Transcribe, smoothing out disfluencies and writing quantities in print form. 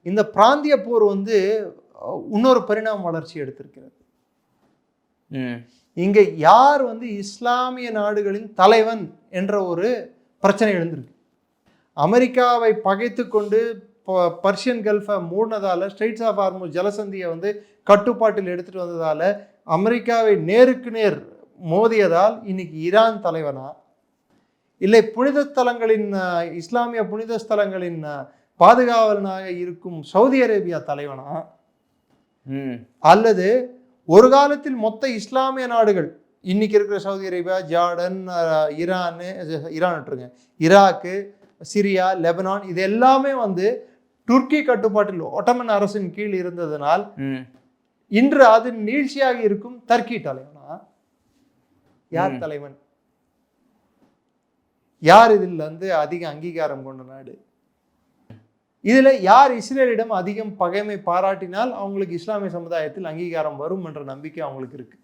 இந்த பிராந்திய போர் வந்து இன்னொரு பரிணாம வளர்ச்சி எடுத்திருக்கிறது. இங்க யார் வந்து இஸ்லாமிய நாடுகளின் தலைவன் என்ற ஒரு பிரச்சனை எழுந்திருக்கு. அமெரிக்காவை பகைத்து கொண்டு பர்ஷியன் கல்ஃபை மூடினதால, ஸ்ட்ரெயிட்ஸ் ஆஃப் ஹார்முஸ் ஜலசந்தியை வந்து கட்டுப்பாட்டில் எடுத்துட்டு வந்ததால, அமெரிக்காவை நேருக்கு நேர் மோதியதால் இன்னைக்கு ஈரான் தலைவனா, இல்லை புனித ஸ்தலங்களின் இஸ்லாமிய புனித ஸ்தலங்களின் பாதுகாவலனாக இருக்கும் சவுதி அரேபியா தலைவனா, அல்லது ஒரு காலத்தில் மொத்த இஸ்லாமிய நாடுகள் இன்னைக்கு இருக்கிற Saudi Arabia, Jordan, Iraq, Syria, Lebanon, இது எல்லாமே வந்து துருக்கி கட்டுப்பாட்டில் ஒட்டமன் அரசின் கீழ் இருந்ததனால் இன்று அதன் நீழ்ச்சியாக இருக்கும் டர்க்கி தலைவனா? யார் தலைவன்? யார் இதில் வந்து அதிக அங்கீகாரம் கொண்ட நாடு? இதுல யார் இஸ்ரேலிடம் அதிகம் பகைமை பாராட்டினால் அவங்களுக்கு இஸ்லாமிய சமுதாயத்தில் அங்கீகாரம் வரும் என்ற நம்பிக்கை அவங்களுக்கு இருக்கு.